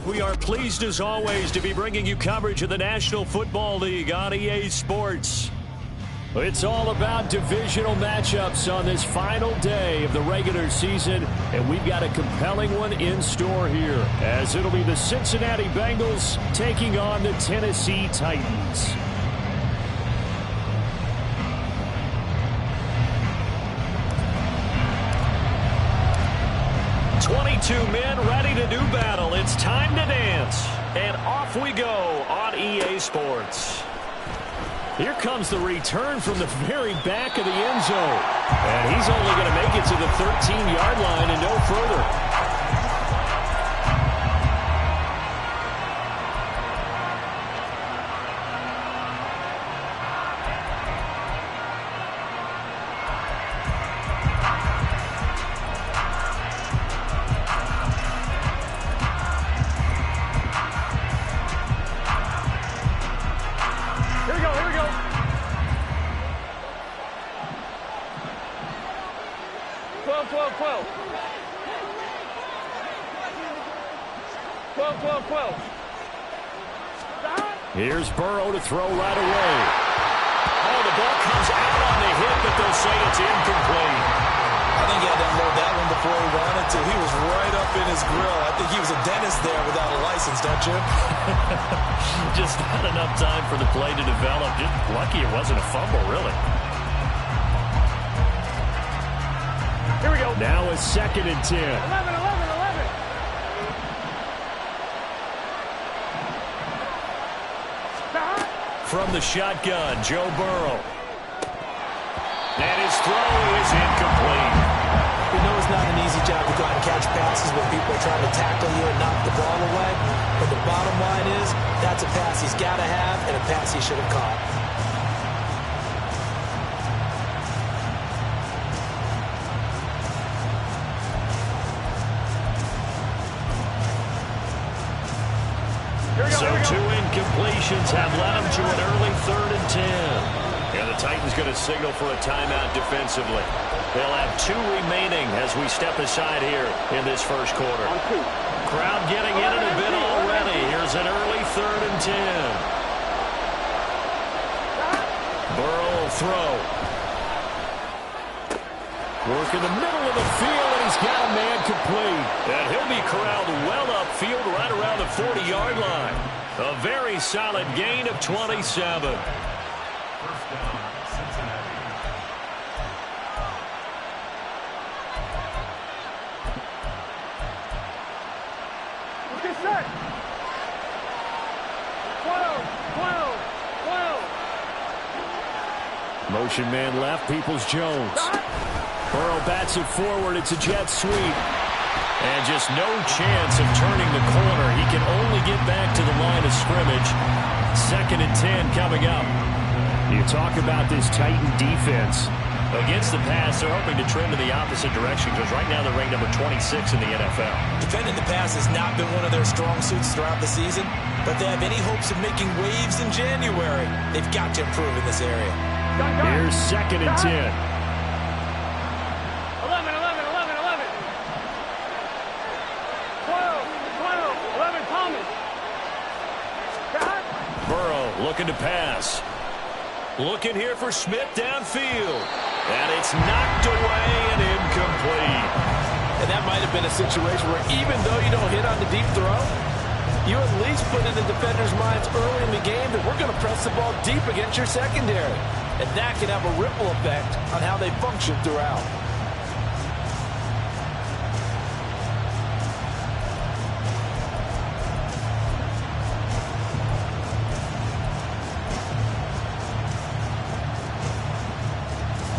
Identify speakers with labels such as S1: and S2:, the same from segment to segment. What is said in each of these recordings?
S1: We are pleased as always to be bringing you coverage of the National Football League on EA Sports. It's all about divisional matchups on this final day of the regular season, and we've got a compelling one in store here, as it'll be the Cincinnati Bengals taking on the Tennessee Titans. Two men ready to do battle. It's time to dance. And off we go on EA Sports. Here comes the return from the very back of the end zone. And he's only going to make it to the 13-yard line and no further. Here's Burrow to throw right away. Oh, the ball comes out on the hit, but they'll say it's incomplete.
S2: I think he had to unload that one before he wanted to. He was right up in his grill. I think he was a dentist there without a license, don't you?
S1: Just not enough time for the play to develop. Just lucky it wasn't a fumble, really. Here we go. Now it's 2nd and 10. 11. From the shotgun, Joe Burrow. And his throw is incomplete.
S2: We know it's not an easy job to go out and catch passes when people are trying to tackle you and knock the ball away. But the bottom line is, that's a pass he's got to have and a pass he should have caught.
S1: So 2 incompletions have led them to an early 3rd and 10. And the Titans going to signal for a timeout defensively. They'll have 2 remaining as we step aside here in this first quarter. Crowd getting in it a bit already. Here's an early 3rd and 10. Burrow will throw. Work in the middle of the field, and he's got a man complete. And he'll be corralled well upfield right around the 40-yard line. A very solid gain of 27.
S3: First down, Cincinnati.
S4: Get set. 12.
S1: Motion man left, Peoples-Jones. Burrow bats it forward. It's a jet sweep. And just no chance of turning the corner. He can only get back to the line of scrimmage. 2nd and 10 coming up. You talk about this Titan defense. Against the pass, they're hoping to trend in the opposite direction because right now they're ranked number 26 in the NFL.
S2: Defending the pass has not been one of their strong suits throughout the season, but they have any hopes of making waves in January. They've got to improve in this area.
S1: Here's 2nd and 10.
S4: 11, Thomas.
S1: Burrow looking to pass. Looking here for Smith downfield. And it's knocked away and incomplete.
S2: And that might have been a situation where even though you don't hit on the deep throw, you at least put in the defender's minds early in the game that we're going to press the ball deep against your secondary. And that can have a ripple effect on how they function throughout.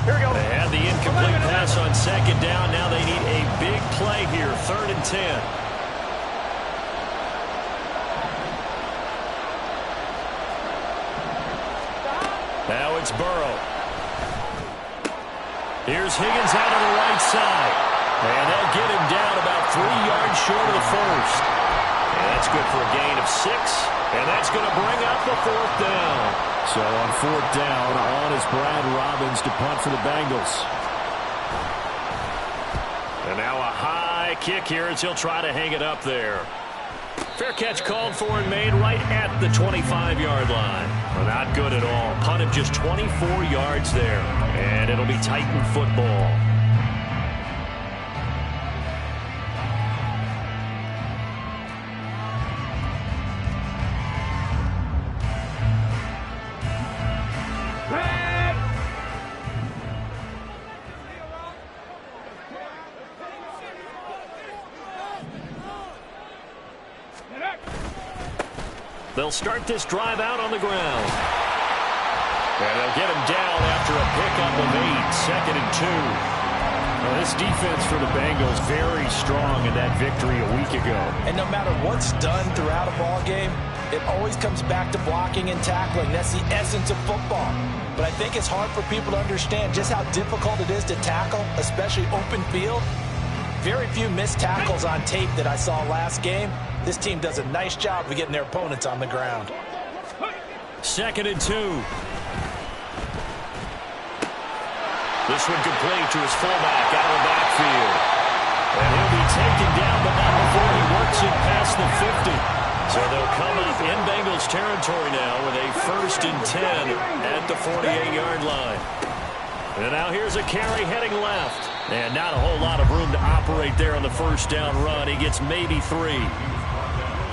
S1: They had the incomplete pass on 2nd down. Now they need a big play here, 3rd and 10. Now it's Burrow. Here's Higgins out on the right side. And they'll get him down about 3 yards short of the first. And that's good for a gain of 6. And that's going to bring up the 4th down. So on 4th down, on is Brad Robbins to punt for the Bengals. And now a high kick here as he'll try to hang it up there. Fair catch called for and made right at the 25-yard line. Well, not good at all. Punt of just 24 yards there. And it'll be Titan football. They'll start this drive out on the ground. And they'll get him down after a pickup of 8, 2nd and 2. Well, this defense for the Bengals very strong in that victory a week ago.
S2: And no matter what's done throughout a ball game, it always comes back to blocking and tackling. That's the essence of football. But I think it's hard for people to understand just how difficult it is to tackle, especially open field. Very few missed tackles on tape that I saw last game. This team does a nice job of getting their opponents on the ground.
S1: 2nd and 2. This one complete to his fullback out of the backfield. And he'll be taken down, but not before he works it past the 50. So they'll come up in Bengals territory now with a 1st and 10 at the 48-yard line. And now here's a carry heading left. And not a whole lot of room to operate there on the first down run. He gets maybe 3.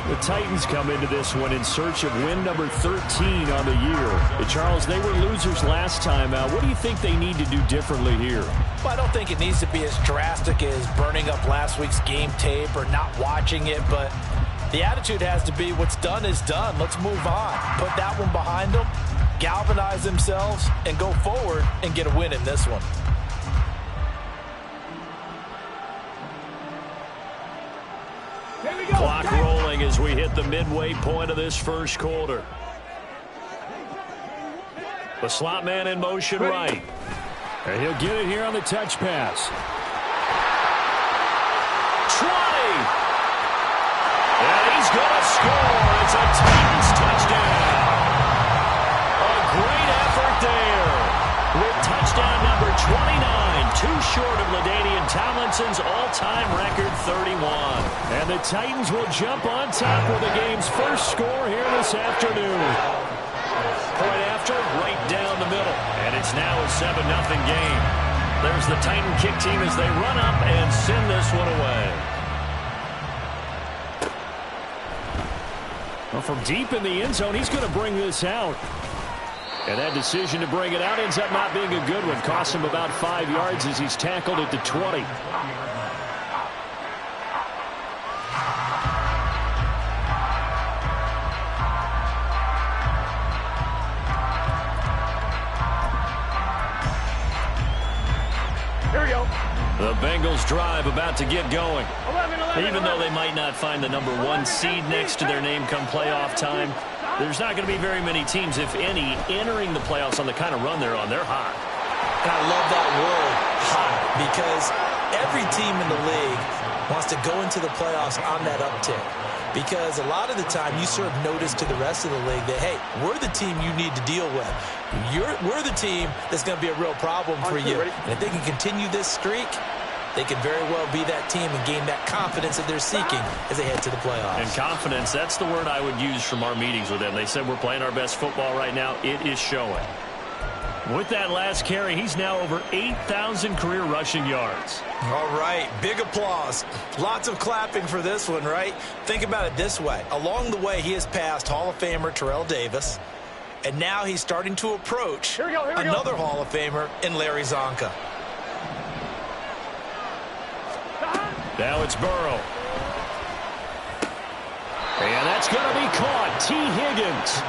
S1: The Titans come into this one in search of win number 13 on the year. Charles, they were losers last time. What do you think they need to do differently here?
S2: Well, I don't think it needs to be as drastic as burning up last week's game tape or not watching it, but the attitude has to be what's done is done. Let's move on. Put that one behind them, galvanize themselves, and go forward and get a win in this one.
S1: Clock rolling as we hit the midway point of this first quarter. The slot man in motion right. And he'll get it here on the touch pass. 20! And he's going to score. It's a Titans touchdown. A great effort there. With touchdown number 29, too short of LaDainian Tomlinson's all-time record 31. And the Titans will jump on top with the game's first score here this afternoon. Point after, right down the middle. And it's now a 7-0 game. There's the Titan kick team as they run up and send this one away. Well, from deep in the end zone, he's going to bring this out. And that decision to bring it out ends up not being a good one. Costs him about 5 yards as he's tackled at the 20.
S4: Here we go.
S1: The Bengals drive about to get going.
S4: 11,
S1: Even though they might not find the number 1 seed next to their name come playoff time, there's not going to be very many teams, if any, entering the playoffs on the kind of run they're on. They're hot.
S2: And I love that word, hot, because every team in the league wants to go into the playoffs on that uptick. Because a lot of the time you serve notice to the rest of the league that, hey, we're the team you need to deal with. We're the team that's going to be a real problem for you. And if they can continue this streak, they could very well be that team and gain that confidence that they're seeking as they head to the playoffs.
S1: And confidence, that's the word I would use from our meetings with them. They said we're playing our best football right now. It is showing. With that last carry, he's now over 8,000 career rushing yards.
S2: All right, big applause. Lots of clapping for this one, right? Think about it this way. Along the way, he has passed Hall of Famer Terrell Davis, and now he's starting to approach another Hall of Famer in Larry Zonka.
S1: Now it's Burrow. And that's going to be caught. T. Higgins.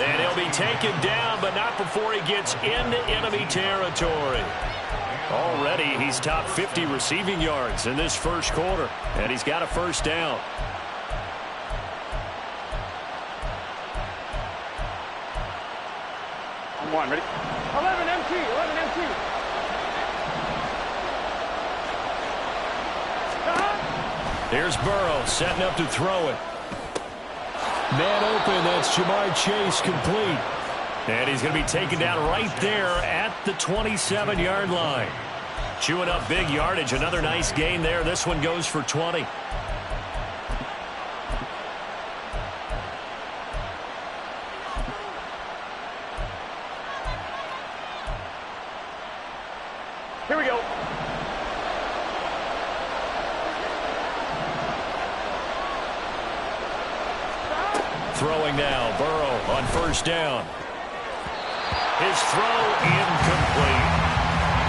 S1: And he'll be taken down, but not before he gets into enemy territory. Already, he's top 50 receiving yards in this first quarter. And he's got a first down.
S4: On 1, ready? 11 MT, 11 MT.
S1: Here's Burrow setting up to throw it. Man open, that's Jamar Chase complete. And he's going to be taken down right there at the 27-yard line. Chewing up big yardage, another nice gain there. This one goes for 20. Throwing now, Burrow on first down. His throw incomplete.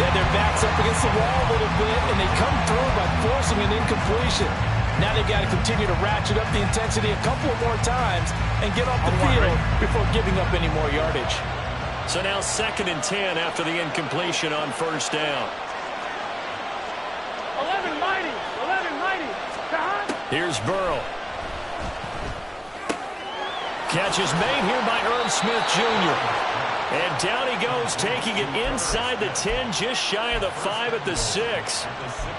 S2: Then their backs up against the wall a little bit, and they come through by forcing an incompletion. Now they've got to continue to ratchet up the intensity a couple of more times and get off the field before giving up any more yardage.
S1: So now 2nd and 10 after the incompletion on first down.
S4: 11 mighty.
S1: Here's Burrow. Catch is made here by Irv Smith Jr. And down he goes, taking it inside the 10, just shy of the 5 at the 6.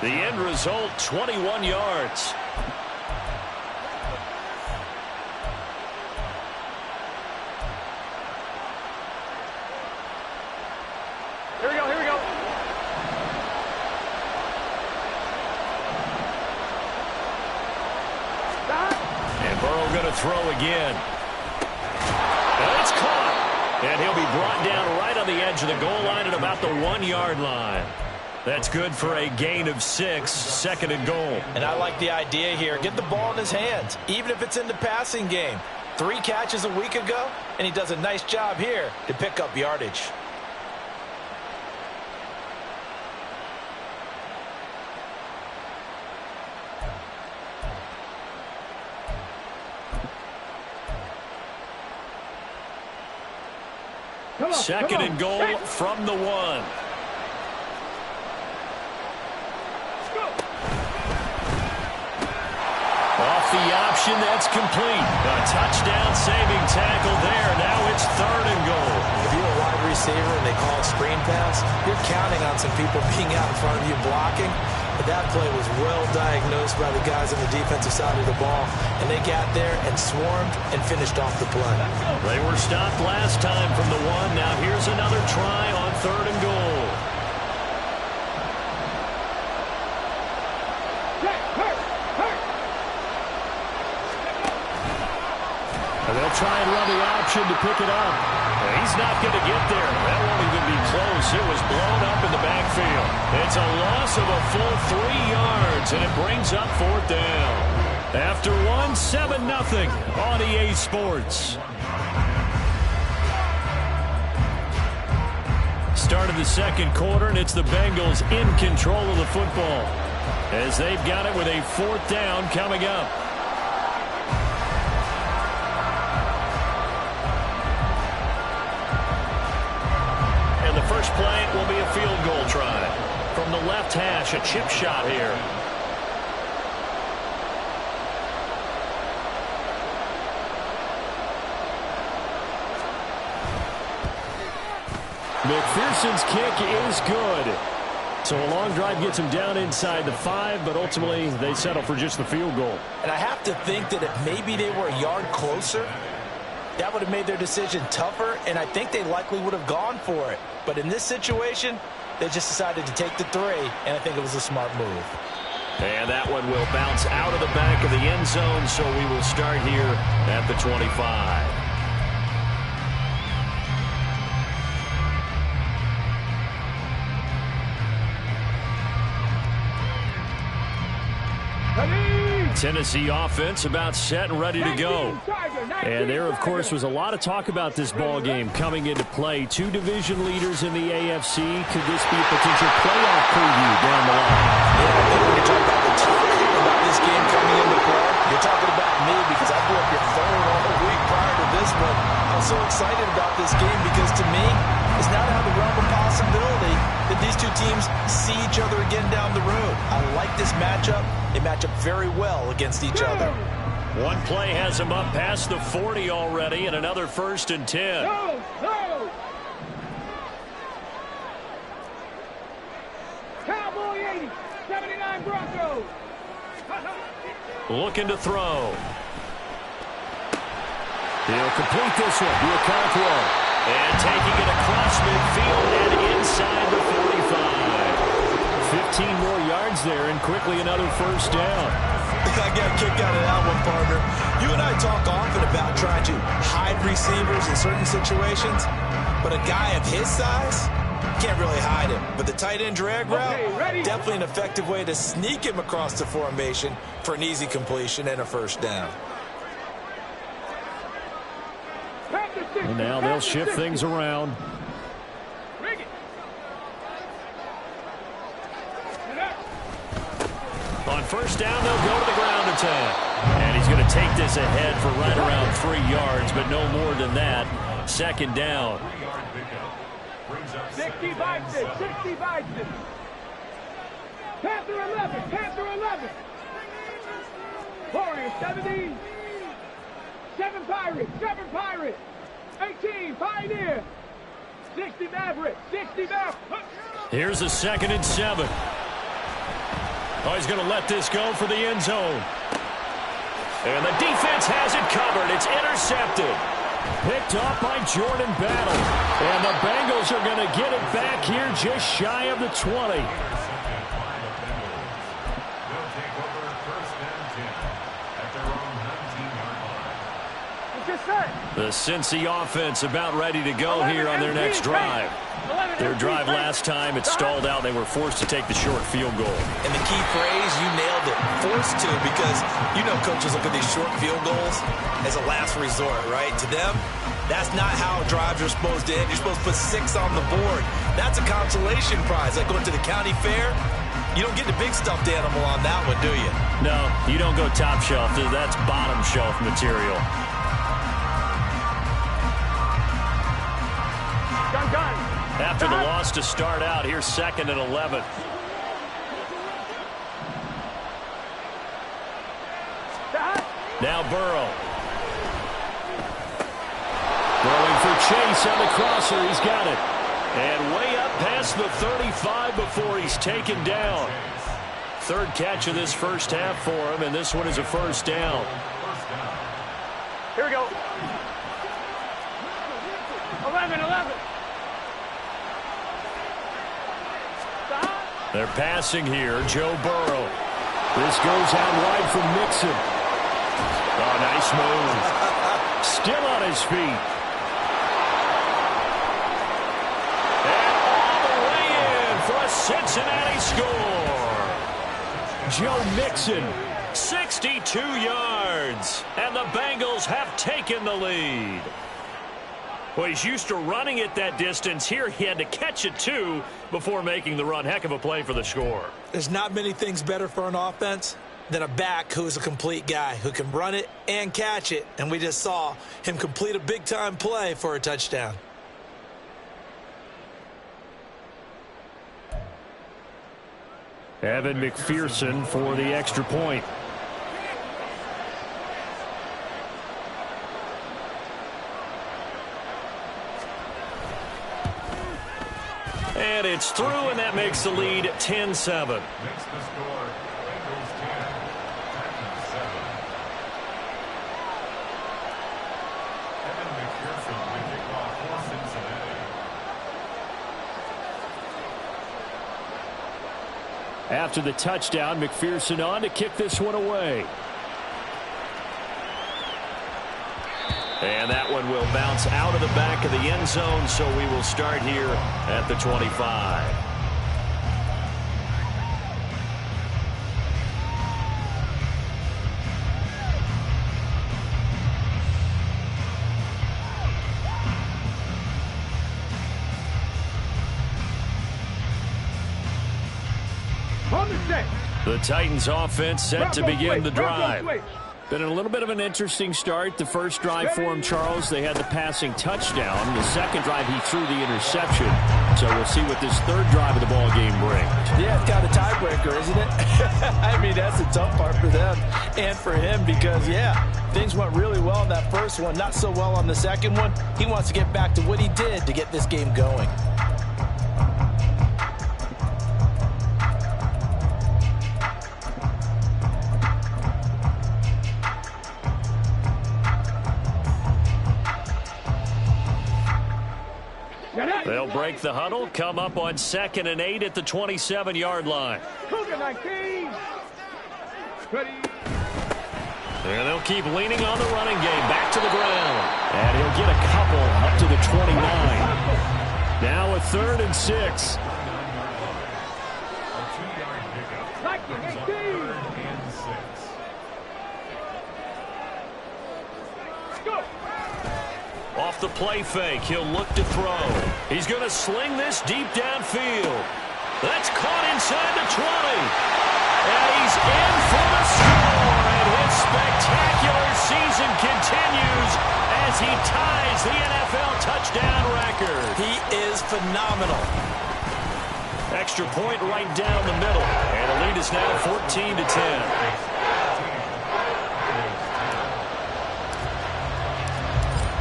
S1: The end result, 21 yards.
S4: Here we go.
S1: And Burrow going to throw again. And it's caught. And he'll be brought down right on the edge of the goal line at about the 1-yard line. That's good for a gain of 6, 2nd and goal.
S2: And I like the idea here. Get the ball in his hands, even if it's in the passing game. 3 catches a week ago, and he does a nice job here to pick up yardage.
S1: Second and goal from the 1. Off the option, that's complete. A touchdown-saving tackle there. Now it's 3rd and goal.
S2: If you're a wide receiver and they call a screen pass, you're counting on some people being out in front of you blocking. But that play was well diagnosed by the guys on the defensive side of the ball, and they got there and swarmed and finished off the play.
S1: They were stopped last time from the 1. Now here's another try on 3rd and goal. And they'll try and run the option to pick it up. He's not going to get there. That won't even be close. It was blown up in the backfield. It's a loss of a full 3 yards, and it brings up 4th down. After 7-0 on EA Sports. Start of the 2nd quarter, and it's the Bengals in control of the football as they've got it with a 4th down coming up. First play will be a field goal try. From the left hash, a chip shot here. McPherson's kick is good. So a long drive gets him down inside the 5, but ultimately they settle for just the field goal.
S2: And I have to think that if maybe they were a yard closer, that would have made their decision tougher, and I think they likely would have gone for it. But in this situation, they just decided to take the 3, and I think it was a smart move.
S1: And that one will bounce out of the back of the end zone, so we will start here at the 25. Tennessee offense about set and ready to go. And there, of course, was a lot of talk about this ball game coming into play. 2 division leaders in the AFC. Could this be a potential playoff preview down the line?
S2: Yeah, I think when you talk about the talk about this game coming into play, you're talking about me because I blew up your phone all week prior to this, but I'm so excited about this game because to me, it's not out of the realm of possibility that these 2 teams see each other again down the road. I like this matchup. They match up very well against each other.
S1: One play has them up past the 40 already, and another 1st and 10.
S4: Go! Cowboy 80, 79 Broncos.
S1: Looking to throw. He'll complete this one. He'll count 1. And taking it across midfield and inside the 45. 15 more yards there, and quickly another 1st down.
S2: I got a kick out of that one, partner. You and I talk often about trying to hide receivers in certain situations, but a guy of his size can't really hide him. But the tight end drag route, definitely an effective way to sneak him across the formation for an easy completion and a 1st down.
S1: And now they'll shift things around. On first down, they'll go to the ground attack. And he's going to take this ahead for right around 3 yards, but no more than that. Second down.
S4: 65, 65. Panther 11, Panther 11. Warriors 70. 7 Pirates, 7 Pirates. 18 Pioneer. 60 Maverick, 60 Maverick.
S1: Here's a 2nd and 7. Oh, he's going to let this go for the end zone. And the defense has it covered. It's intercepted. Picked off by Jordan Battle. And the Bengals are going to get it back here just shy of the 20.
S3: They'll take over first and 10 at their own 19-yard line.
S4: Just set.
S1: The Cincy offense about ready to go here on their next drive. Their drive last time, it stalled out. They were forced to take the short field goal.
S2: And the key phrase, you nailed it, forced to, because you know coaches look at these short field goals as a last resort, right? To them, that's not how drives are supposed to end. You're supposed to put 6 on the board. That's a consolation prize, like going to the county fair. You don't get the big stuffed animal on that one, do you?
S1: No, you don't go top shelf. That's bottom shelf material.
S4: Gun.
S1: After the loss to start out, here's 2nd and 11. Now Burrow. Throwing for Chase on the crosser. He's got it. And way up past the 35 before he's taken down. 3rd catch of this first half for him, and this one is a first down.
S4: Here we go. 11.
S1: They're passing here. Joe Burrow. This goes out wide from Mixon. Oh, nice move. Still on his feet. And all the way in for a Cincinnati score. Joe Mixon, 62 yards. And the Bengals have taken the lead. Well, he's used to running it that distance. Here he had to catch it, too, before making the run. Heck of a play for the score.
S2: There's not many things better for an offense than a back who's a complete guy, who can run it and catch it. And we just saw him complete a big-time play for a touchdown.
S1: Evan McPherson for the extra point. And it's through, and that makes the lead 10-7.
S3: Makes the score. Bengals 10, Titans 7. Evan McPherson the kickoff for Cincinnati.
S1: After the touchdown, McPherson on to kick this one away. And that one will bounce out of the back of the end zone, so we will start here at the 25. The Titans offense set to begin the drive. Been a little bit of an interesting start. The first drive for him, Charles, they had the passing touchdown. The second drive, he threw the interception. So we'll see what this third drive of the ball game brings.
S2: Yeah, it's got a tiebreaker, isn't it? I mean, that's the tough part for them and for him because, yeah, things went really well in that first one, not so well on the second one. He wants to get back to what he did to get this game going.
S1: They'll break the huddle, come up on 2nd and 8 at the 27-yard line.
S4: Cougar 19. Ready.
S1: And they'll keep leaning on the running game. Back to the ground. And he'll get a couple up to the 29. Now a 3rd and 6. Off the play fake. He'll look to throw. He's going to sling this deep downfield. That's caught inside the 20. And he's in for the score. And his spectacular season continues as he ties the NFL touchdown record.
S2: He is phenomenal.
S1: Extra point right down the middle. And the lead is now 14-10.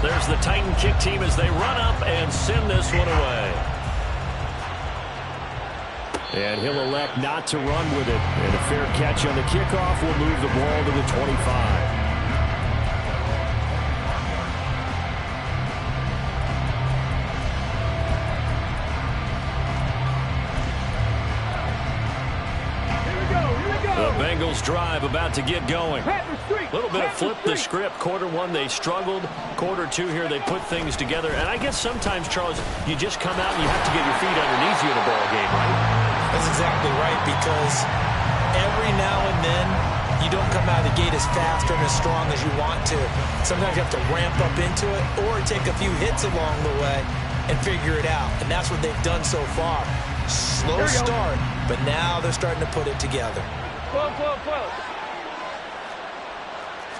S1: There's the Titan kick team as they run up and send this one away. And he'll elect not to run with it. And a fair catch on the kickoff will move the ball to the 25. Bengals drive about to get going. A little bit of flip the script. Quarter one, they struggled. Quarter two here, they put things together. And I guess sometimes, Charles, you just come out and you have to get your feet underneath you in a ball game, right?
S2: That's exactly right, because every now and then you don't come out of the gate as fast or as strong as you want to. Sometimes you have to ramp up into it or take a few hits along the way and figure it out. And that's what they've done so far. Slow start, but now they're starting to put it together.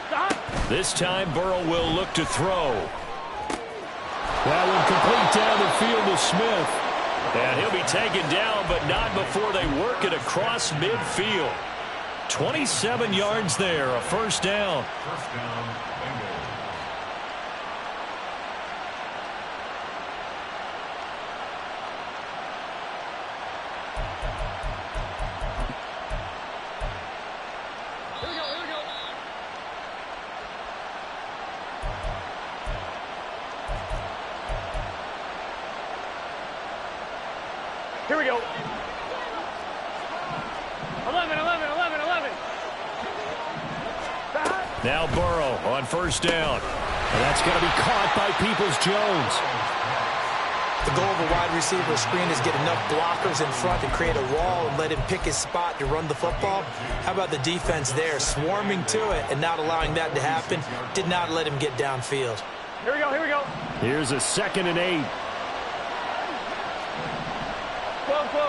S4: Stop.
S1: This time, Burrow will look to throw. That one complete down the field to Smith. And he'll be taken down, but not before they work it across midfield. 27 yards there, a first down.
S3: First down, Bengals.
S4: Here we go. 11.
S1: Now Burrow on first down. And that's going to be caught by Peoples-Jones.
S2: The goal of a wide receiver screen is get enough blockers in front to create a wall and let him pick his spot to run the football. How about the defense there, swarming to it and not allowing that to happen? Did not let him get downfield.
S4: Here we go.
S1: Here's a 2nd and 8.
S4: 12.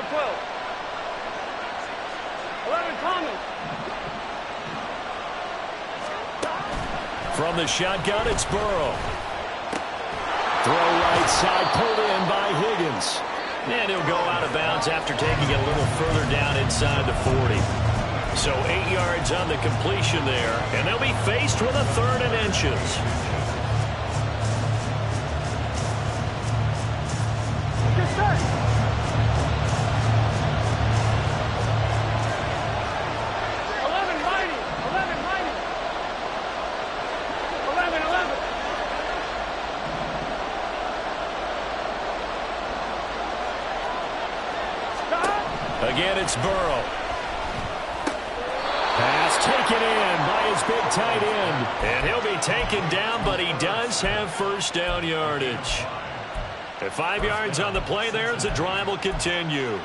S4: 11 Thomas.
S1: From the shotgun, it's Burrow. Throw right side, pulled in by Higgins. And he'll go out of bounds after taking it a little further down inside the 40. So 8 yards on the completion there, and they'll be faced with a 3rd and inches.
S4: Get set. 11. Stop.
S1: Again, it's Burrow. Pass taken in by his big tight end. And he'll be taken down, but he does have first down yardage. At 5 yards on the play there, as the drive will continue.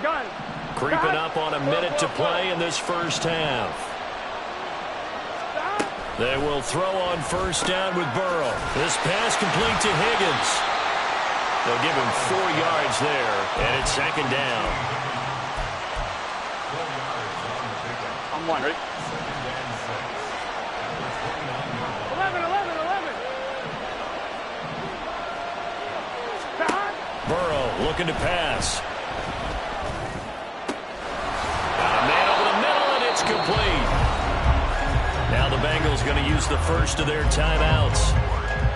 S4: Gun.
S1: Creeping up on a minute to play in this first half. They will throw on first down with Burrow. This pass complete to Higgins. They'll give him 4 yards there, and it's 2nd down.
S3: 12 yards on the pickup.
S4: I'm one, ready?
S3: 2nd and 6. After 29 yards.
S4: 11. Stop.
S1: Burrow looking to pass. Got a man over the middle, and it's complete. Now the Bengals going to use the first of their timeouts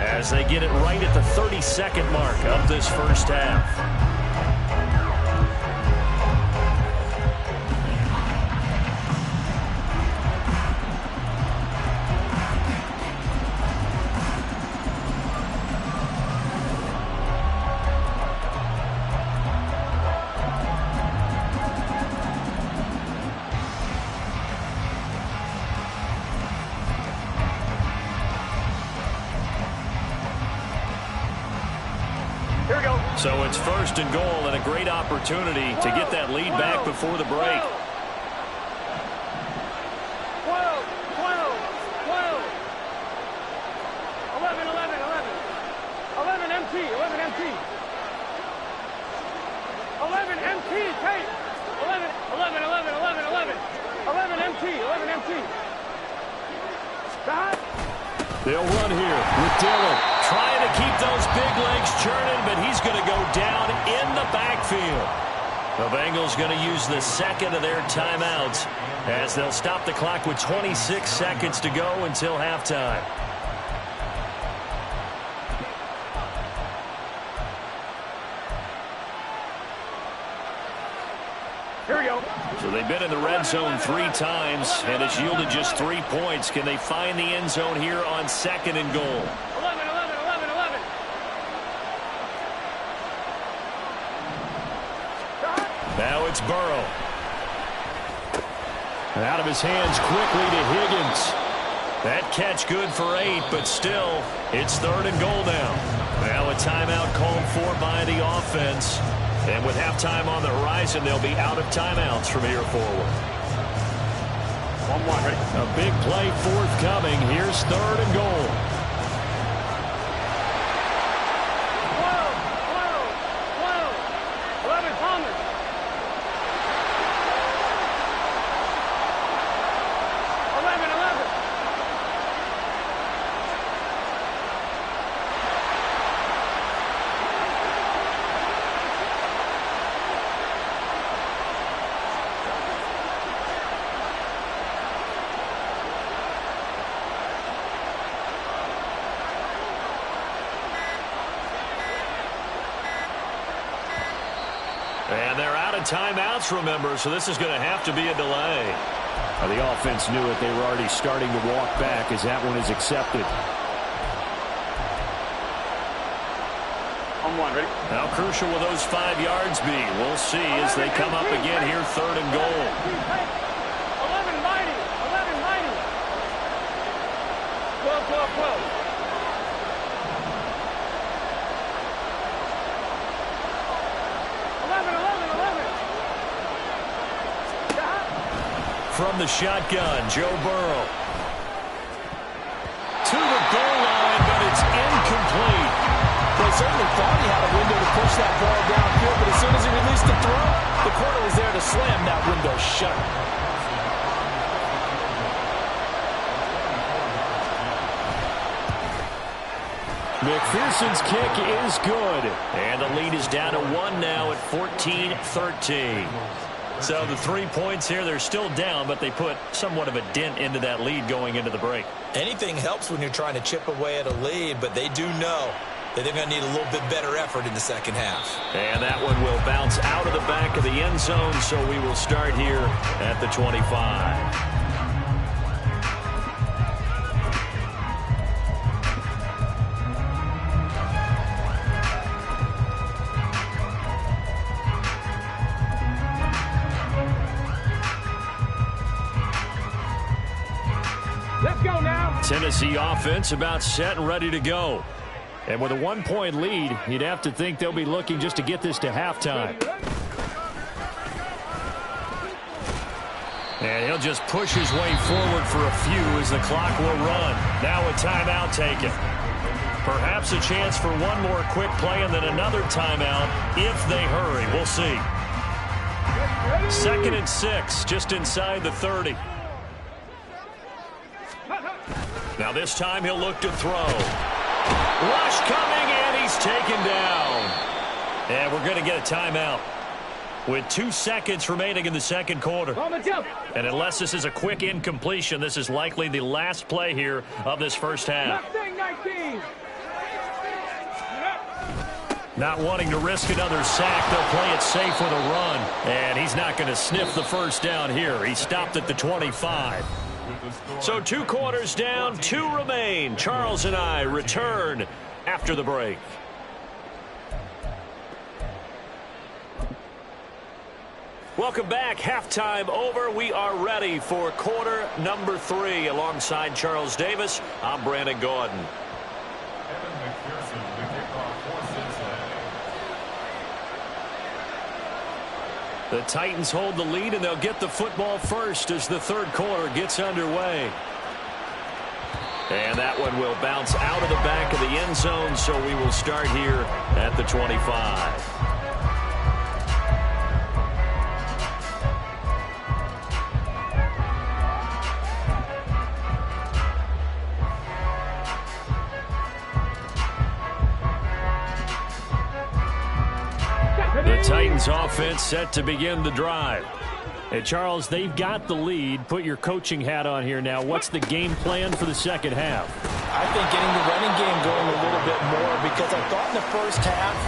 S1: as they get it right at the 32nd mark of this first half. So it's 1st and goal, and a great opportunity to get that lead back before the break.
S4: 11 MT. 11 MT, Tate. 11 MT, 11 MT. Stop.
S1: They'll run here with Dillon. Trying to keep those big legs churning, but he's going to go down in the backfield. The Bengals going to use the second of their timeouts as they'll stop the clock with 26 seconds to go until halftime.
S4: Here we go.
S1: So they've been in the red zone 3 times, and it's yielded just 3 points. Can they find the end zone here on 2nd and goal?
S4: 11.
S1: Now it's Burrow. Out of his hands quickly to Higgins. That catch good for 8, but still, it's 3rd and goal now. Now a timeout called for by the offense. And with halftime on the horizon, they'll be out of timeouts from here forward.
S4: 1-1, ready?
S1: A big play forthcoming. Here's 3rd and goal.
S4: 12. 11, Thomas. 11.
S1: And they're out of timeouts, remember, so this is going to have to be a delay. The offense knew it. They were already starting to walk back as that one is accepted.
S4: 1-1, ready?
S1: How crucial will those 5 yards be? We'll see as they come up again here, 3rd and goal.
S4: 11 mighty. 12. 11.
S1: From the shotgun, Joe Burrow. To the goal line, but it's incomplete.
S2: They certainly thought he had a window to push that ball downfield, but as soon as he released the throw, the corner was there to slam that window shut.
S1: McPherson's kick is good. And the lead is down to 1 now at 14-13. So the 3 points here, they're still down, but they put somewhat of a dent into that lead going into the break.
S5: Anything helps when you're trying to chip away at a lead, but they do know that they're going to need a little bit better effort in the second half.
S1: And that one will bounce out of the back of the end zone, so we will start here at the 25.
S4: Let's go now.
S1: Tennessee offense about set and ready to go. And with a 1-point lead, you'd have to think they'll be looking just to get this to halftime. And he'll just push his way forward for a few as the clock will run. Now a timeout taken. Perhaps a chance for one more quick play and then another timeout if they hurry. We'll see. 2nd and 6, just inside the 30. Now this time he'll look to throw. Rush coming, and he's taken down. And we're going to get a timeout with 2 seconds remaining in the second quarter. And unless this is a quick incompletion, this is likely the last play here of this first half. Not wanting to risk another sack, they'll play it safe with a run. And he's not going to sniff the first down here. He stopped at the 25. So 2 quarters down, 2 remain. Charles and I return after the break. Welcome back. Halftime over. We are ready for quarter number 3. Alongside Charles Davis, I'm Brandon Gordon. The Titans hold the lead, and they'll get the football first as the third quarter gets underway. And that one will bounce out of the back of the end zone, so we will start here at the 25. The Titans offense set to begin the drive. Hey, Charles, they've got the lead. Put your coaching hat on here now. What's the game plan for the second half?
S2: I think getting the running game going a little bit more, because I thought in the first half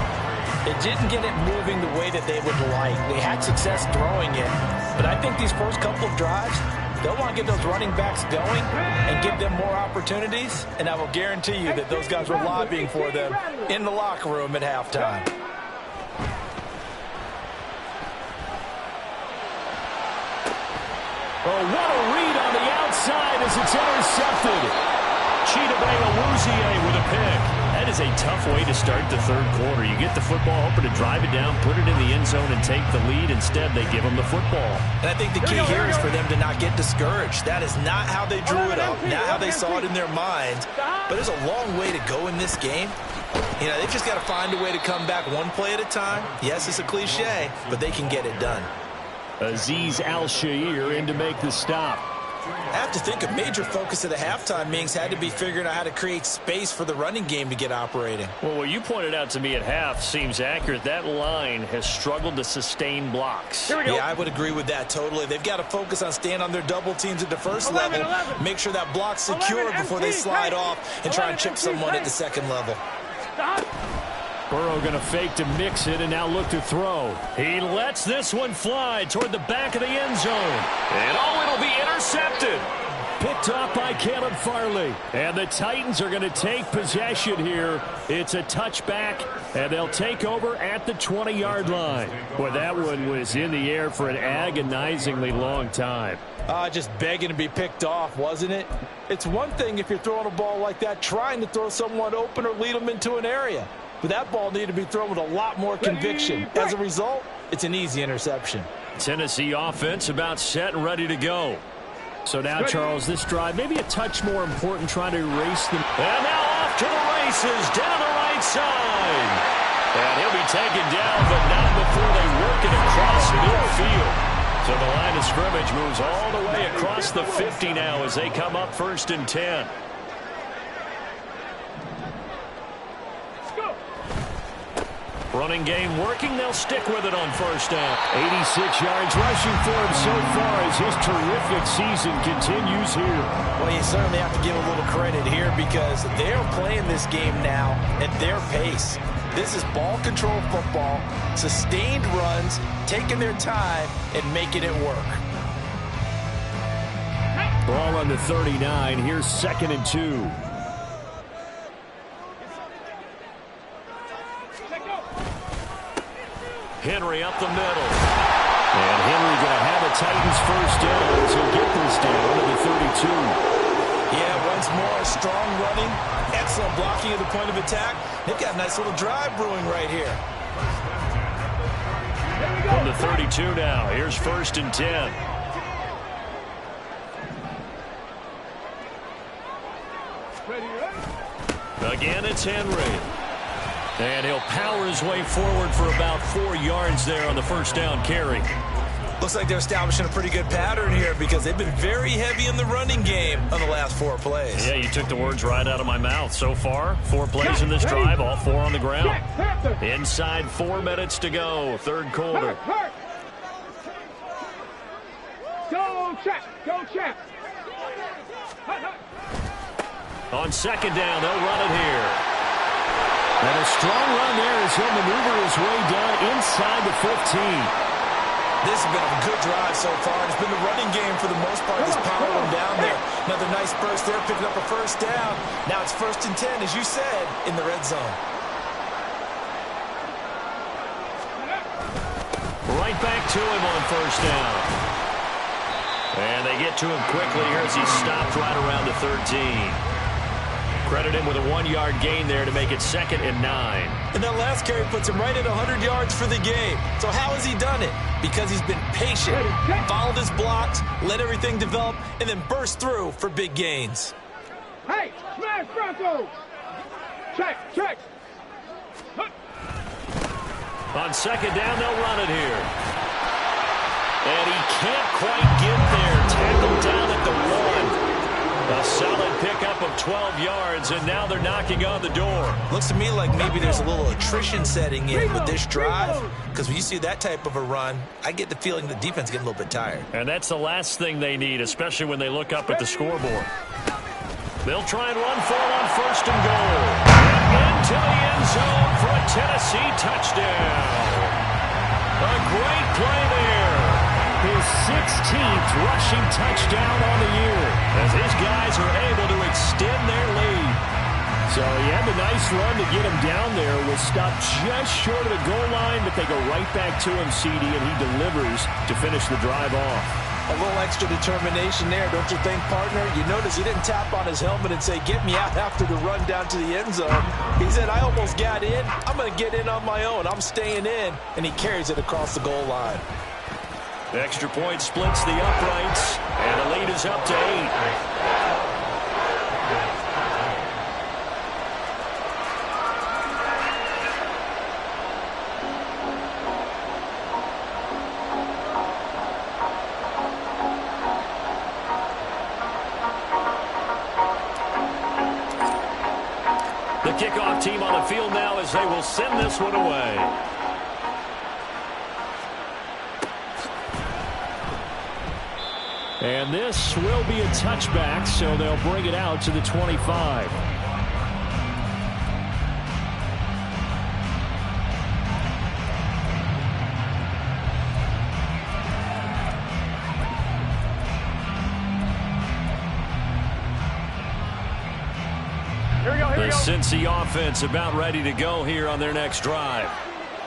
S2: it didn't get it moving the way that they would like. They had success throwing it, but I think these first couple of drives, they'll want to get those running backs going and give them more opportunities, and I will guarantee you that those guys were lobbying for them in the locker room at halftime.
S1: Oh, what a read on the outside as it's intercepted. Chidobe with a pick. That is a tough way to start the third quarter. You get the football, hoping to drive it down, put it in the end zone, and take the lead. Instead, they give them the football.
S2: And I think the key here is for them to not get discouraged. That is not how they drew it up, not how they saw it in their minds. But there's a long way to go in this game. You know, they've just got to find a way to come back one play at a time. Yes, it's a cliche, but they can get it done.
S1: Azeez Al-Shaair in to make the stop.
S2: I have to think a major focus of the halftime meetings had to be figuring out how to create space for the running game to get operating.
S1: Well, what you pointed out to me at half seems accurate. That line has struggled to sustain blocks.
S2: Yeah, I would agree with that totally. They've got to focus on staying on their double teams at the first level, make sure that block's secure before they slide off and try and chip someone at the second level.
S1: Burrow going to fake to mix it and now look to throw. He lets this one fly toward the back of the end zone. And it'll be intercepted. Picked off by Caleb Farley. And the Titans are going to take possession here. It's a touchback, and they'll take over at the 20-yard line. Boy, that one was in the air for an agonizingly long time.
S2: Just begging to be picked off, wasn't it? It's one thing if you're throwing a ball like that, trying to throw someone open or lead them into an area. But that ball needed to be thrown with a lot more conviction. As a result, it's an easy interception.
S1: Tennessee offense about set and ready to go. So now, Charles, this drive maybe a touch more important, trying to erase them. And now off to the races, down the right side. And he'll be taken down, but not before they work it across midfield. So the line of scrimmage moves all the way across the 50 now as they come up 1st and 10. Running game working. They'll stick with it on 1st down. 86 yards rushing for him so far as his terrific season continues here.
S2: Well, you certainly have to give a little credit here because they're playing this game now at their pace. This is ball control football, sustained runs, taking their time and making it work.
S1: Ball on the 39. Here's 2nd and 2. Henry up the middle. And Henry going to have a Titans 1st down. So get this down to the 32.
S2: Yeah, once more, strong running, excellent blocking at the point of attack. They've got a nice little drive brewing right here.
S1: From the 32 now, here's 1st and 10. Again, it's Henry. And he'll power his way forward for about 4 yards there on the 1st down carry.
S2: Looks like they're establishing a pretty good pattern here because they've been very heavy in the running game on the last 4 plays.
S1: Yeah, you took the words right out of my mouth. So far, 4 plays in this drive, all 4 on the ground. Inside 4 minutes to go, 3rd quarter.
S4: Go, Champ! Go, Champ!
S1: On 2nd down, they'll run it here. And a strong run there as he'll maneuver his way down inside the 15.
S2: This has been a good drive so far. It's been the running game for the most part that's powered them down there. Another nice burst there, picking up a 1st down. Now it's 1st and 10, as you said, in the red zone.
S1: Right back to him on 1st down. And they get to him quickly here as he stopped right around the 13. Credit him with a 1-yard gain there to make it 2nd and 9.
S2: And that last carry puts him right at 100 yards for the game. So how has he done it? Because he's been patient, followed his blocks, let everything develop, and then burst through for big gains.
S4: Hey, smash Broncos! Check, check.
S1: On second down, they'll run it here. And he can't quite get there. Tackled down at the 1. A solid pickup of 12 yards, and now they're knocking on the door.
S5: Looks to me like maybe there's a little attrition setting in with this drive, because when you see that type of a run, I get the feeling the defense getting a little bit tired.
S1: And that's the last thing they need, especially when they look up at the scoreboard. They'll try and run for it on first and goal. Into the end zone for a Tennessee touchdown. A great play there. His 16th rushing touchdown on the year, as his guys are able to extend their lead. So he had the nice run to get him down there. Was stopped just short of the goal line, but they go right back to him, CD, and he delivers to finish the drive off.
S2: A little extra determination there, don't you think, partner? You notice he didn't tap on his helmet and say, get me out after the run down to the end zone. He said, I almost got in. I'm going to get in on my own. I'm staying in. And he carries it across the goal line.
S1: The extra point splits the uprights, and the lead is up to 8. The kickoff team on the field now as they will send this one away. And this will be a touchback, so they'll bring it out to the 25. The Cincy offense about ready to go here on their next drive.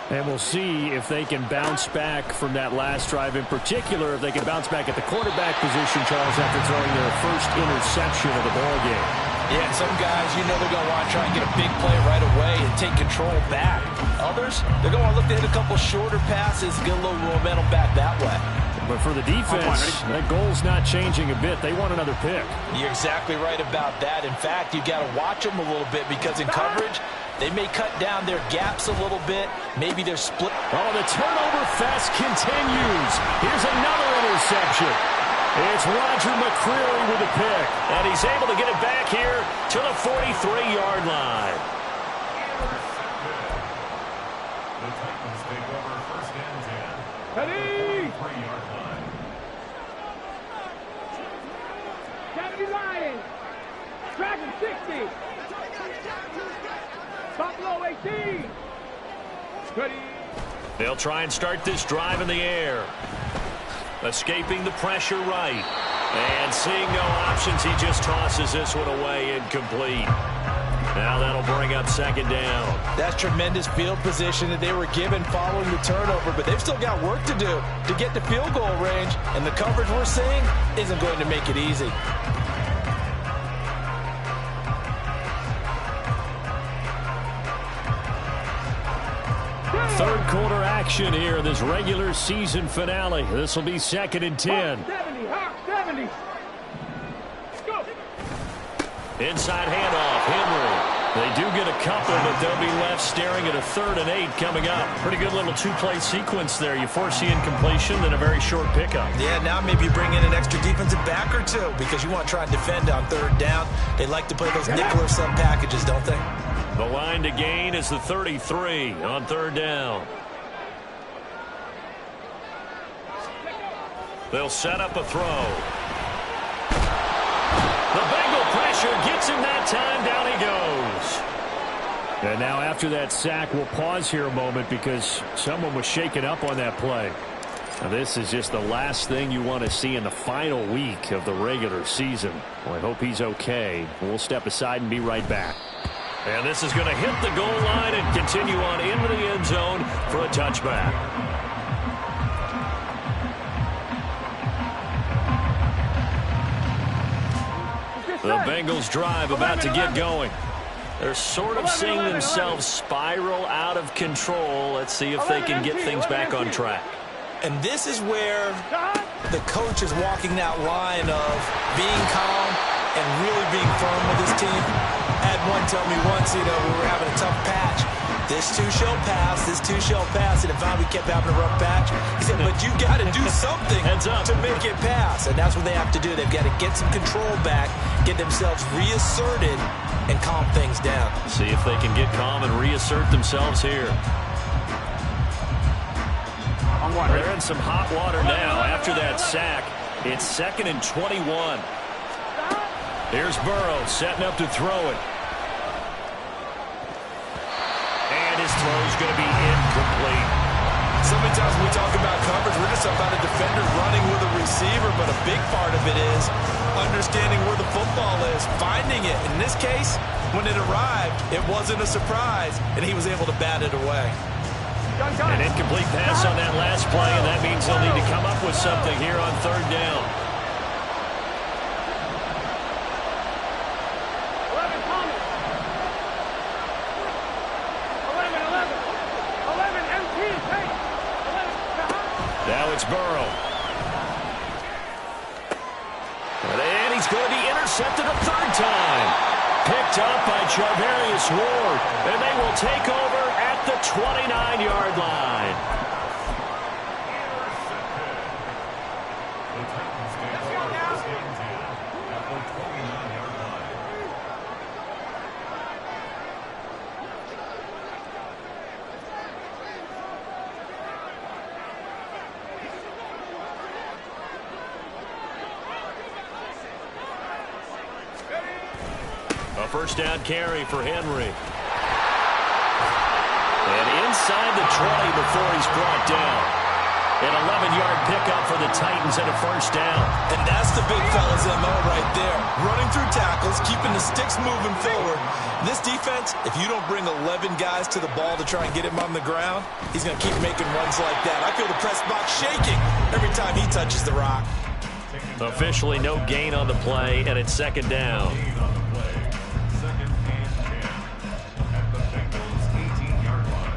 S1: And we'll see if they can bounce back from that last drive, in particular, if they can bounce back at the quarterback position, Charles, after throwing their first interception of the ballgame.
S2: Yeah, and some guys, you know they're going to want to try and get a big play right away and take control back. Others, they're going to look to hit a couple shorter passes, get a little momentum back that way.
S1: But for the defense, that goal's not changing a bit. They want another pick.
S2: You're exactly right about that. In fact, you got to watch them a little bit because in coverage, they may cut down their gaps a little bit. Maybe they're split.
S1: Oh, the turnover fest continues. Here's another interception. It's Roger McCreary with the pick. And he's able to get it back here to the 43-yard line.
S3: The Titans take over first and 10.
S4: Ready?
S3: 3-yard line.
S4: Kennedy Lions. Dragon 60. Buffalo 18. Ready?
S1: They'll try and start this drive in the air. Escaping the pressure right. And seeing no options, he just tosses this one away incomplete. Now that'll bring up second down.
S2: That's tremendous field position that they were given following the turnover, but they've still got work to do to get to field goal range, and the coverage we're seeing isn't going to make it easy.
S1: Third quarter action here in this regular season finale. This will be second and 10.
S4: 70, Hawk 70. Go.
S1: Inside handoff, Henry. They do get a couple, but they'll be left staring at a 3rd and 8 coming up. Pretty good little two-play sequence there. You force the incompletion, then a very short pickup.
S5: Yeah, now maybe you bring in an extra defensive back or two because you want to try and defend on 3rd down. They like to play those nickel or sub packages, don't they?
S1: The line to gain is the 33 on 3rd down. They'll set up a throw. The Bengal pressure gets him that time. Down he goes. And now after that sack, we'll pause here a moment because someone was shaken up on that play. Now this is just the last thing you want to see in the final week of the regular season. Well, I hope he's okay. We'll step aside and be right back. And this is going to hit the goal line and continue on into the end zone for a touchback. The Bengals drive about to get going. They're sort of seeing themselves spiral out of control. Let's see if they can get things back on track.
S5: And this is where the coach is walking that line of being calm and really being firm with his team. I had one tell me once, we were having a tough patch. This too shall pass, this too shall pass. And if we kept having a rough patch, he said, but you got to do something to make it pass. And that's what they have to do. They've got to get some control back, get themselves reasserted, and calm things down.
S1: See if they can get calm and reassert themselves here. They're in some hot water now after that sack. It's 2nd and 21. Here's Burrow setting up to throw it. And his throw's going to be incomplete.
S2: So many times when we talk about coverage, we're just about a defender running with a receiver, but a big part of it is understanding where the football is, finding it. In this case, when it arrived, it wasn't a surprise, and he was able to bat it away.
S1: An incomplete pass on that last play, and that means they'll need to come up with something here on 3rd down. Now it's Burrow. And he's going to be intercepted a 3rd time. Picked up by Charvarius Ward. And they will take over at the 29-yard line.
S3: The Titans take over first and 10 at the 29-yard line.
S1: A first down carry for Henry. And inside the 20 before he's brought down. An 11-yard pickup for the Titans and a first down.
S5: And that's the big fella's MO right there. Running through tackles, keeping the sticks moving forward. This defense, if you don't bring 11 guys to the ball to try and get him on the ground, he's going to keep making runs like that. I feel the press box shaking every time he touches the rock.
S1: Officially no gain on the play, and it's 2nd down.
S3: Gain on the play. 2nd and 10 at the Bengals' 18-yard line.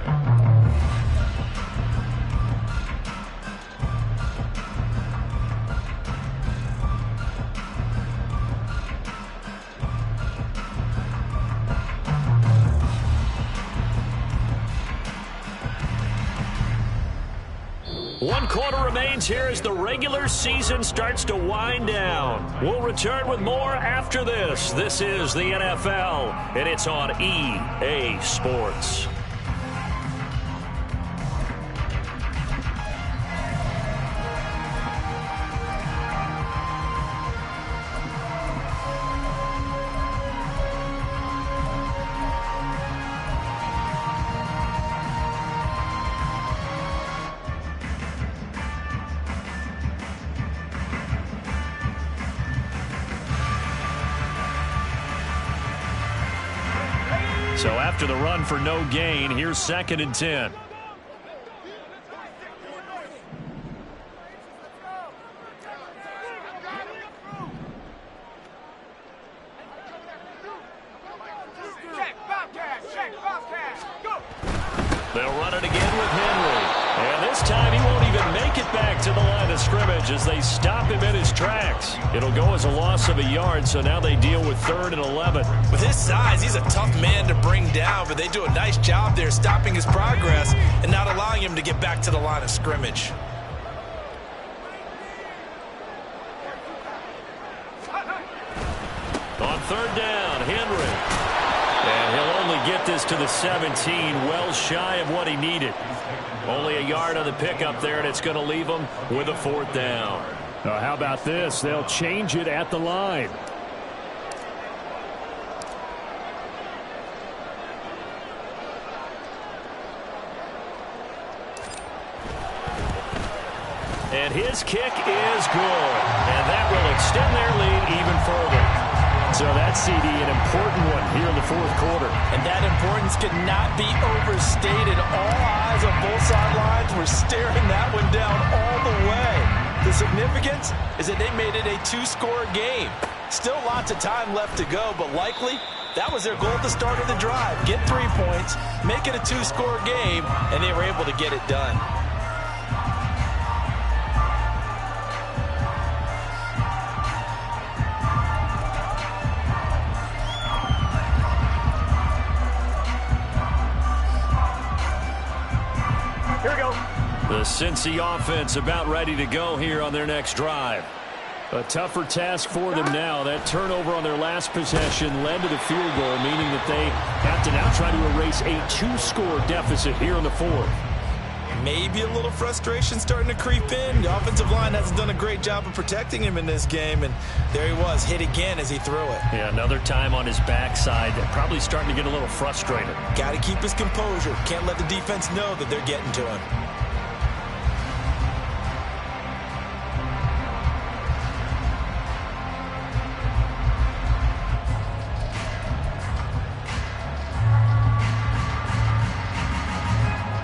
S1: One quarter remains here as the regular season starts to wind down. We'll return with more after this. This is the NFL, and it's on EA Sports. So after the run for no gain, here's 2nd and 10. They'll run it again with Henry. And this time he won't even make it back to the line of scrimmage as they stop him in his tracks. It'll go as a loss of a yard, so now they deal with 3rd and 11.
S5: With his size, he's a tough man to bring down, but they do a nice job there stopping his progress and not allowing him to get back to the line of scrimmage.
S1: On 3rd down, Henry. And he'll only get this to the 17, well shy of what he needed. Only a yard on the pickup there, and it's going to leave him with a 4th down.
S6: How about this? They'll change it at the line.
S1: And his kick is good. And that will extend their lead even further. So that CD, an important one here in the 4th quarter.
S2: And that importance cannot be overstated. All eyes on both sidelines were staring that one down all the way. The significance is that they made it a 2-score game. Still lots of time left to go, but likely that was their goal at the start of the drive. Get 3 points, make it a 2-score game, and they were able to get it done.
S1: Cincy offense about ready to go here on their next drive.
S6: A tougher task for them now. That turnover on their last possession led to the field goal, meaning that they have to now try to erase a 2-score deficit here in the fourth.
S5: Maybe a little frustration starting to creep in. The offensive line hasn't done a great job of protecting him in this game, and there he was, hit again as he threw it.
S1: Yeah, another time on his backside, probably starting to get a little frustrated.
S5: Got to keep his composure. Can't let the defense know that they're getting to him.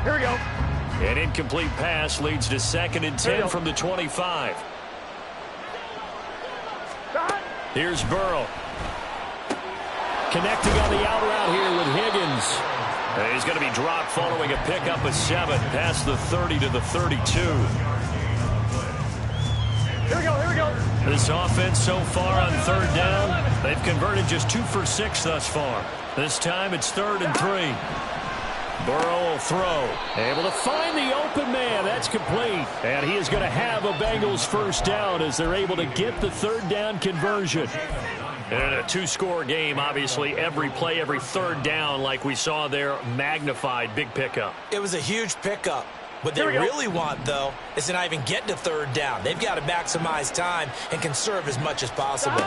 S4: Here we go.
S1: An incomplete pass leads to 2nd and 10 from the 25. Here's Burrow. Connecting on the out route here with Higgins. And he's going to be dropped following a pickup of 7 past the 30 to the 32.
S4: Here we go, here we go.
S1: This offense so far on 3rd down, they've converted just 2 for 6 thus far. This time it's 3rd and 3. Burrow will throw. Able to find the open man. That's complete. And he is going to have a Bengals first down as they're able to get the 3rd down conversion. And a 2-score game, obviously, every play, every 3rd down, like we saw there, magnified, big pickup.
S5: It was a huge pickup. What they really want, though, is to not even get to 3rd down. They've got to maximize time and conserve as much as possible.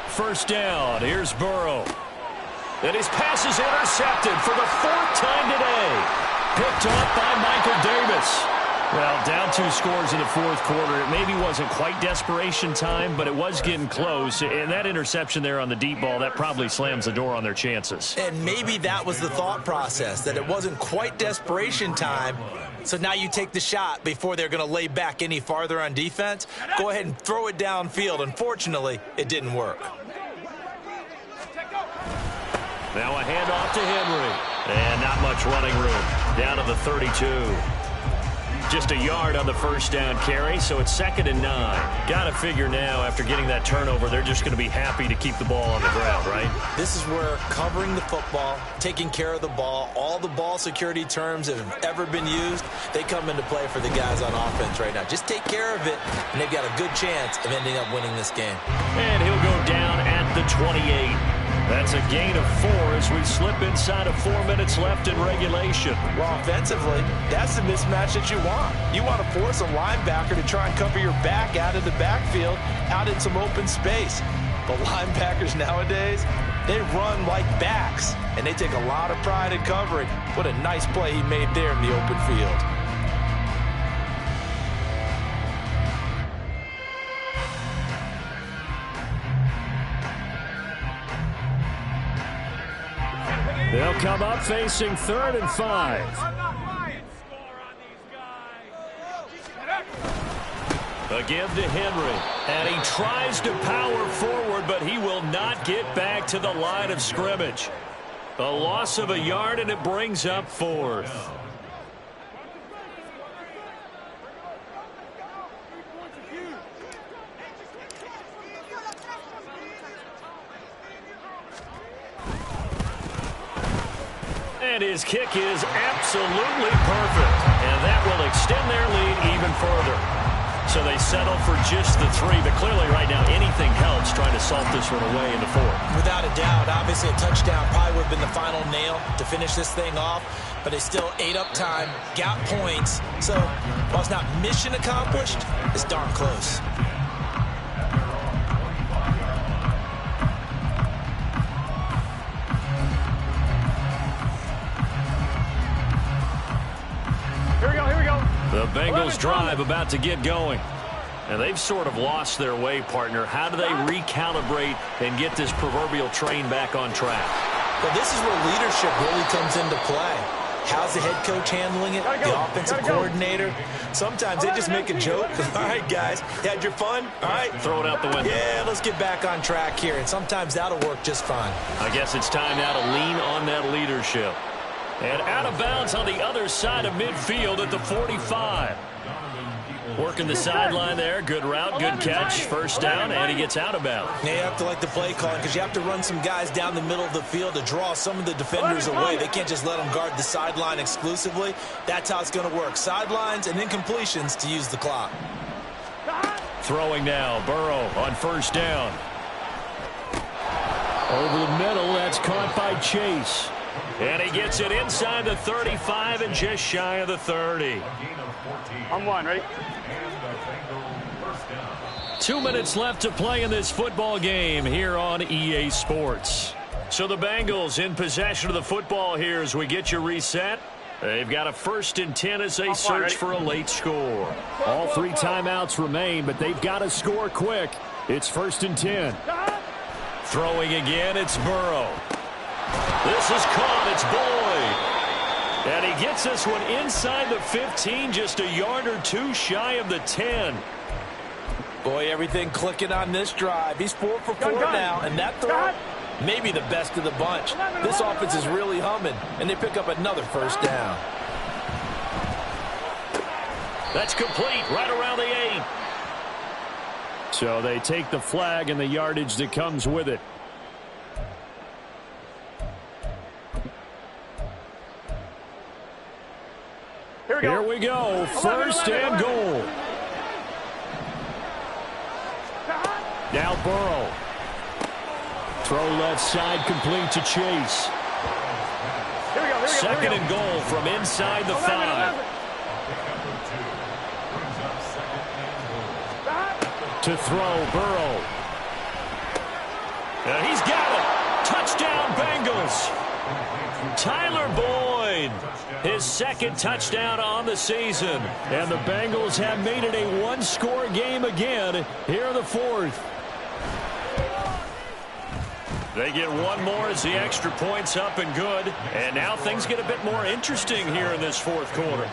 S1: First down. Here's Burrow. And his pass is intercepted for the 4th time today. Picked off by Michael Davis. Well, down 2 scores in the 4th quarter. It maybe wasn't quite desperation time, but it was getting close. And that interception there on the deep ball, that probably slams the door on their chances.
S5: And maybe that was the thought process, that it wasn't quite desperation time. So now you take the shot before they're going to lay back any farther on defense. Go ahead and throw it downfield. Unfortunately, it didn't work.
S1: Now a handoff to Henry. And not much running room. Down to the 32. Just a yard on the first down carry, so it's 2nd and 9. Got to figure now, after getting that turnover, they're just going to be happy to keep the ball on the ground, right?
S5: This is where covering the football, taking care of the ball, all the ball security terms that have ever been used, they come into play for the guys on offense right now. Just take care of it, and they've got a good chance of ending up winning this game.
S1: And he'll go down at the 28. That's a gain of 4 as we slip inside of 4 minutes left in regulation.
S5: Well, offensively, that's the mismatch that you want. You want to force a linebacker to try and cover your back out of the backfield, out in some open space. But linebackers nowadays, they run like backs, and they take a lot of pride in covering. What a nice play he made there in the open field.
S6: They'll come up facing 3rd and 5.
S1: A give to Henry. And he tries to power forward, but he will not get back to the line of scrimmage. A loss of a yard, and it brings up 4th. And his kick is absolutely perfect. And that will extend their lead even further. So they settle for just the 3. But clearly right now anything helps trying to salt this one away in the 4th.
S5: Without a doubt, obviously a touchdown probably would have been the final nail to finish this thing off. But they still ate up time, got points. So while it's not mission accomplished, it's darn close.
S1: The Bengals drive about to get going. And they've sort of lost their way, partner. How do they recalibrate and get this proverbial train back on track?
S5: Well, this is where leadership really comes into play. How's the head coach handling it? The offensive coordinator? Sometimes they just make a joke. All right, guys, you had your fun? All right.
S1: Throw it out the window.
S5: Yeah, let's get back on track here. And sometimes that'll work just fine.
S1: I guess it's time now to lean on that leadership. And out of bounds on the other side of midfield at the 45. Working the sideline there. Good route, good catch. First down, and he gets out of bounds.
S5: Yeah, you have to like the play calling because you have to run some guys down the middle of the field to draw some of the defenders away. They can't just let them guard the sideline exclusively. That's how it's going to work. Sidelines and incompletions to use the clock.
S1: Throwing now, Burrow on first down. Over the middle, that's caught by Chase. And he gets it inside the 35 and just shy of the 30.
S4: I'm one, ready?
S1: 2 minutes left to play in this football game here on EA Sports. So the Bengals in possession of the football here as we get you reset. They've got a 1st and 10 as they search for a late score.
S6: All 3 timeouts remain, but they've got to score quick. It's 1st and 10.
S1: Throwing again, it's Burrow. This is caught, it's Boyd. And he gets this one inside the 15, just a yard or 2 shy of the 10.
S2: Boy, everything clicking on this drive. He's 4 for 4 now, and that throw, maybe the best of the bunch. This offense is really humming, and they pick up another first down.
S1: That's complete, right around the 8.
S6: So they take the flag and the yardage that comes with it. Here we go. 1st and goal. Now Burrow. Throw left side complete to Chase.
S1: 2nd and goal from inside the 5.
S6: To throw, Burrow.
S1: He's got it. Touchdown, Bengals. Tyler Boyd, his 2nd touchdown on the season.
S6: And the Bengals have made it a 1-score game again here in the 4th.
S1: They get one more as the extra point's up and good. And now things get a bit more interesting here in this 4th quarter.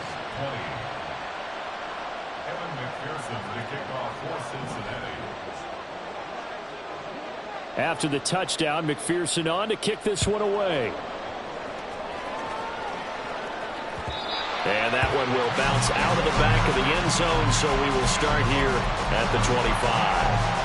S6: After the touchdown, McPherson on to kick this one away.
S1: And that one will bounce out of the back of the end zone, so we will start here at the 25.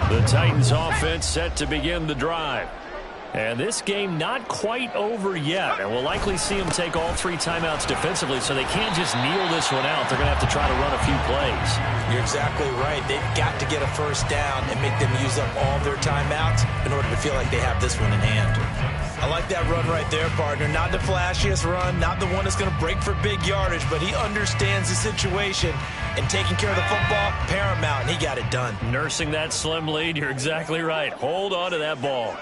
S1: The Titans offense set to begin the drive. And this game not quite over yet. And we'll likely see them take all 3 timeouts defensively, so they can't just kneel this one out. They're going to have to try to run a few plays.
S5: You're exactly right. They've got to get a first down and make them use up all their timeouts in order to feel like they have this one in hand. I like that run right there, partner. Not the flashiest run, not the one that's going to break for big yardage, but he understands the situation, and taking care of the football, paramount, and he got it done.
S1: Nursing that slim lead, you're exactly right. Hold on to that ball.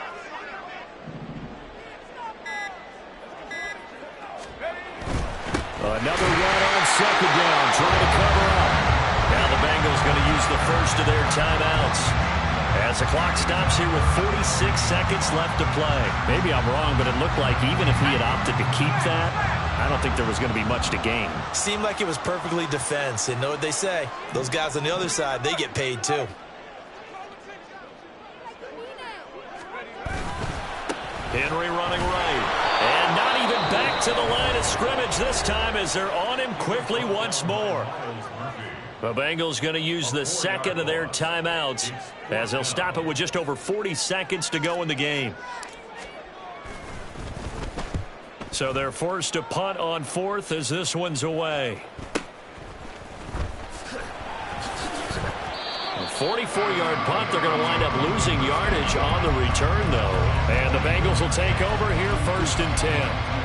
S6: Another run on 2nd down, trying to cover up.
S1: Now the Bengals going to use the first of their timeouts. As the clock stops here with 46 seconds left to play. Maybe I'm wrong, but it looked like even if he had opted to keep that, I don't think there was going to be much to gain.
S5: Seemed like it was perfectly defense. And know what they say? Those guys on the other side, they get paid too.
S1: Henry running right. And not even back to the line of scrimmage this time as they're on him quickly once more. The Bengals going to use the 2nd of their timeouts as they'll stop it with just over 40 seconds to go in the game. So they're forced to punt on 4th as this one's away. A 44-yard punt. They're going to wind up losing yardage on the return, though. And the Bengals will take over here 1st and 10.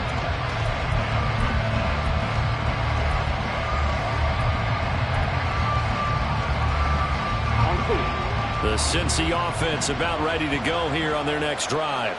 S1: The Cincy offense about ready to go here on their next drive.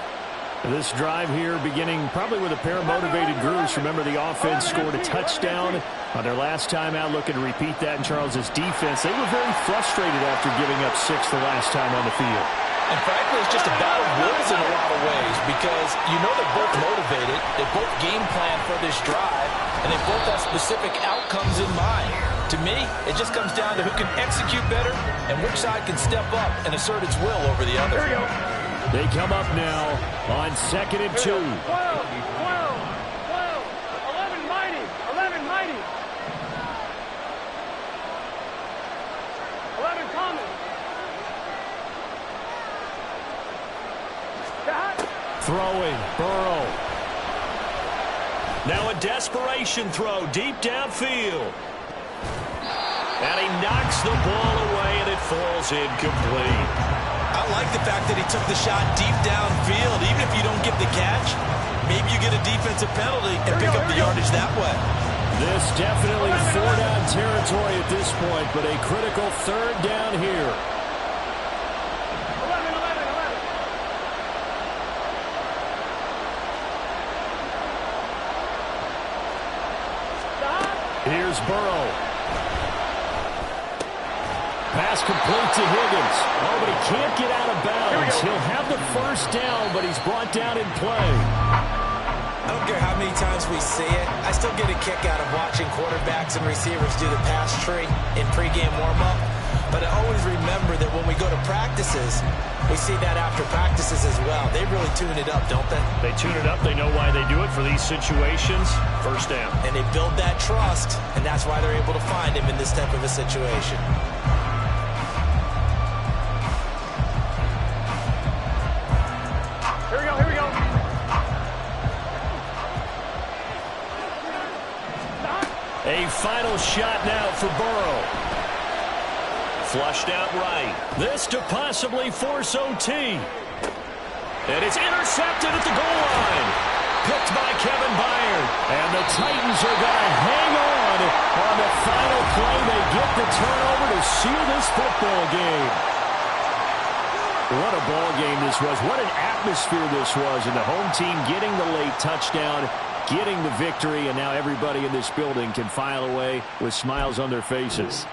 S6: This drive here beginning probably with a pair of motivated groups. Remember, the offense scored a touchdown on their last time out, looking to repeat that in Charles's defense. They were very frustrated after giving up 6 the last time on the field.
S2: And frankly, it's just a battle of wills in a lot of ways because you know they're both motivated, they both game plan for this drive, and they both have specific outcomes in mind. To me, it just comes down to who can execute better and which side can step up and assert its will over the other.
S4: Here we go.
S6: They come up now on 2nd and 2.
S4: 12, 11 mighty, 11 mighty. 11 common.
S6: Throwing, Burrow. Now a desperation throw deep downfield. And he knocks the ball away, and it falls incomplete.
S5: I like the fact that he took the shot deep downfield. Even if you don't get the catch, maybe you get a defensive penalty and pick up the yardage that way.
S6: This definitely 4-down territory at this point, but a critical 3rd down here.
S4: 11, 11, 11.
S6: Here's Burrow. Pass complete to Higgins. Oh, but he can't get out of bounds. He'll have the 1st down, but he's brought down in play.
S5: I don't care how many times we see it. I still get a kick out of watching quarterbacks and receivers do the pass tree in pregame warm-up. But I always remember that when we go to practices, we see that after practices as well. They really tune it up, don't they?
S6: They tune it up. They know why they do it for these situations. 1st down.
S5: And they build that trust, and that's why they're able to find him in this type of a situation.
S4: Here we go.
S6: A final shot now for Burrow. Flushed out right. This to possibly force OT. And it's intercepted at the goal line. Picked by Kevin Byard. And the Titans are going to hang on the final play. They get the turnover to seal this football game. What a ball game this was. What an atmosphere this was. And the home team getting the late touchdown, getting the victory, and now everybody in this building can file away with smiles on their faces.